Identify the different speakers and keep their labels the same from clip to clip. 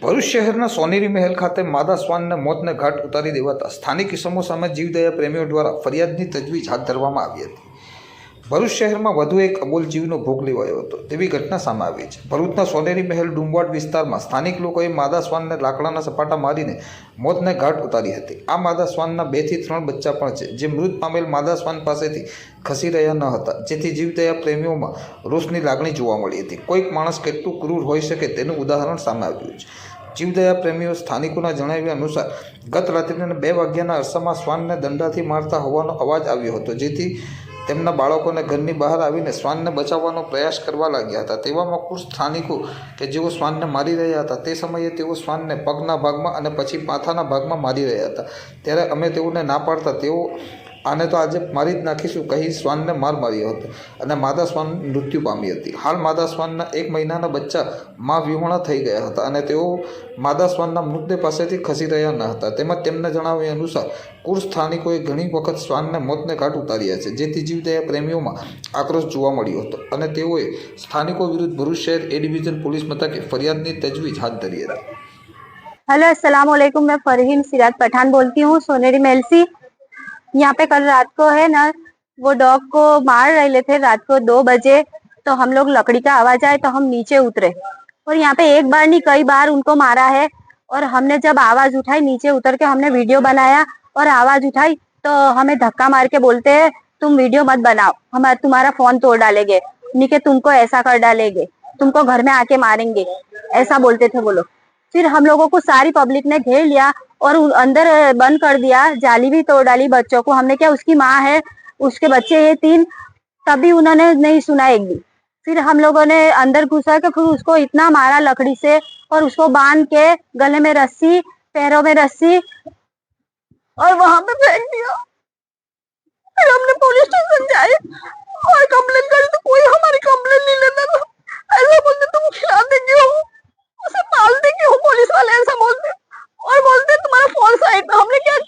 Speaker 1: ભરૂચ શહેરના સોનેરી મહેલ ખાતે માદા શ્વાનને મોતને ઘાટ ઉતારી દેવાતા સ્થાનિક ઇસમો સામે જીવદયા પ્રેમીઓ દ્વારા ફરિયાદની તજવીજ હાથ ધરવામાં આવી હતી। ભરૂચ શહેરમાં વધુ એક અબોલ જીવનો ભોગ લેવાયો હતો તેવી ઘટના સામે આવી છે। ભરૂચના સોનેરી મહેલ ડુંબવાડ વિસ્તારમાં સ્થાનિક લોકોએ માદા શ્વાનને લાકડાના સપાટા મારીને મોતને ઘાટ ઉતારી હતી। આ માદા શ્વાનના 2 થી 3 બચ્ચા પણ છે જે મૃત પામેલ માદા શ્વાન પાસેથી ખસી રહ્યા ન હતા, જેથી જીવદયા પ્રેમીઓમાં રોષની લાગણી જોવા મળી હતી। કોઈક માણસ કેટલું ક્રૂર હોઈ શકે તેનું ઉદાહરણ સામે આવ્યું છે। જીવદયા પ્રેમીઓ સ્થાનિકોના જણાવ્યા અનુસાર ગત રાત્રિના 2 વાગ્યાના અરસામાં શ્વાનને દંડાથી મારતા હોવાનો અવાજ આવ્યો હતો, જેથી તેમના બાળકોને ઘરની બહાર આવીને શ્વાનને બચાવવાનો પ્રયાસ કરવા લાગ્યા હતા। તેવામાં કુછ સ્થાનિકો કે જેઓ શ્વાનને મારી રહ્યા હતા તે સમયે તેઓ શ્વાનને પગના ભાગમાં અને પછી માથાના ભાગમાં મારી રહ્યા હતા। ત્યારે અમે તેઓને ના પાડતા તેઓ આને તો આજે મારી જ નાખીશું કહી શ્વાનને માર્યો હતો અને માદા શ્વાન મૃત્યુ પામી હતી। હાલ માદા શ્વાનના 1 મહિનાના બચ્ચા માં વિહોણા થઈ ગયા હતા અને તેઓ માદા શ્વાનના મૃતદેહ પાસેથી ખસી રહ્યા ન હતા। તેમજ તેમના જણાવ્યા અનુસાર કુળ સ્થાનિકોએ ઘણી વખત શ્વાનને મોતને ઘાટ ઉતાર્યા છે, જેથી જીવદયા પ્રેમીઓમાં આક્રોશ જોવા મળ્યો હતો અને તેઓએ સ્થાનિકો વિરુદ્ધ ભરૂચ શહેર એ ડિવિઝન પોલીસ મથકે ફરિયાદની તજવીજ હાથ धरी હતી।
Speaker 2: हेलो अस्सलाम वालेकुम, मैं फरहीन सिराज पठान बोलती हूँ सोनेरी महल से। यहाँ पे कल रात को है ना वो डॉग को मार रहे थे रात को 2 बजे, तो हम लोग लकड़ी का आवाज आए तो हम नीचे उतरे और यहाँ पे एक बार नहीं कई बार उनको मारा है। और हमने जब आवाज उठाई नीचे उतर के हमने वीडियो बनाया और आवाज उठाई तो हमें धक्का मार के बोलते हैं तुम वीडियो मत बनाओ, हम तुम्हारा फोन तोड़ डालेंगे, नहीं के तुमको ऐसा कर डालेंगे, तुमको घर में आके मारेंगे, ऐसा बोलते थे वो लोग। फिर हम लोगों को सारी पब्लिक ने घेर लिया और अंदर बंद कर दिया, जाली भी तोड़ डाली बच्चों को। हमने क्या उसकी माँ है, उसके बच्चे ये 3, तभी उन्होंने नहीं सुना एक भी। फिर हम लोगों ने अंदर घुसा के फिर उसको इतना मारा लकड़ी से और उसको बांध के गले में रस्सी, पैरों में रस्सी और वहां पे फेंक दिया। फिर हमने पुलिस स्टेशन जाए और कंप्लेन करी तो कोई हमारी कंप्लेन नहीं लेता था। ऐसा बोलते तुम खिलाते क्यों, उसे पालते क्यों, पुलिस वाले ऐसा बोलते और बोलते तुम्हारा फोन साइड में। हमने क्या,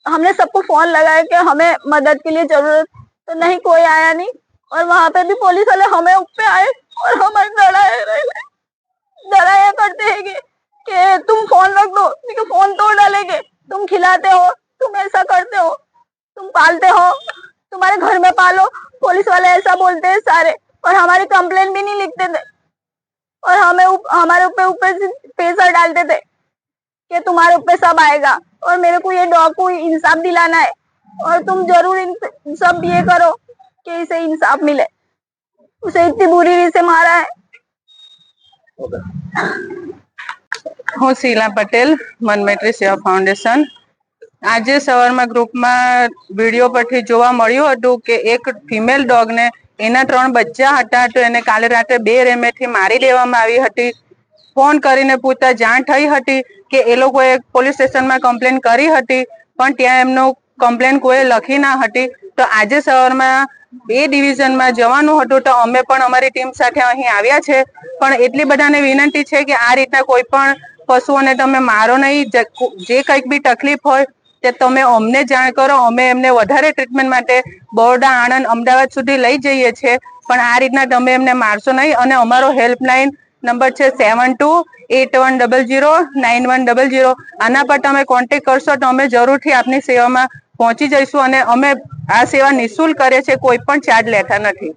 Speaker 2: हमने सबको फोन लगाया कि हमें मदद के लिए जरूरत, तो नहीं कोई आया नहीं। और वहां पे भी पुलिस वाले हमें ऊपर आए और हमें डराया करते हैं कि तुम फोन रख दो, नहीं फोन तोड़ डालेंगे, तुम खिलाते हो, तुम ऐसा करते हो, तुम पालते हो, तुम्हारे घर में पालो। पुलिस वाले ऐसा बोलते हैं सारे और हमारी कंप्लेन भी नहीं लिखते थे और हमें हमारे ऊपर प्रेशर डालते थे कि तुम्हारे ऊपर सब आएगा और मेरे को ये डॉग को इंसाफ दिलाना है और तुम जरूर सब ये करो कि इसे इंसाफ मिले। उसे इतनी बुरी रीत से मारा है।
Speaker 3: હું શીલા પટેલ, મનમેટ્રી સેવા ફાઉન્ડેશન। આજે સવારમાં ગ્રુપમાં વિડીયો પરથી જોવા મળ્યું હતું કે એક ફિમેલ ડોગને એના 3 બચ્ચા હતા તો એને કાલે રાત્રે 2 રેમેથી મારી દેવામાં આવી હતી। ફોન કરીને પૂછતા જાણ થઈ હતી કે એ લોકોએ પોલીસ સ્ટેશનમાં કમ્પ્લેન કરી હતી, પણ ત્યાં એમનું કમ્પ્લેન કોઈ લખી ના હતી। તો આજે સવારમાં એ ડિવિઝનમાં જવાનું હતું તો અમે પણ અમારી ટીમ સાથે અહીં આવ્યા છે, પણ એટલી બધાને વિનંતી છે કે આ રીતના કોઈ પણ પશુઓને તમે મારો નહીં। જે કંઈક બી તકલીફ હોય તે તમે અમને જાણ કરો, અમે એમને વધારે ટ્રીટમેન્ટ માટે બરોડા, આણંદ, અમદાવાદ સુધી લઈ જઈએ છીએ, પણ આ રીતના તમે એમને મારશો નહીં। અને અમારો હેલ્પલાઇન નંબર છે 7281009100। આના પર તમે કોન્ટેક્ટ કરશો તો અમે જરૂરથી આપની સેવામાં પહોંચી જઈશું અને અમે આ સેવા નિઃશુલ્ક કરીએ છીએ, કોઈ પણ ચાર્જ લેતા નથી।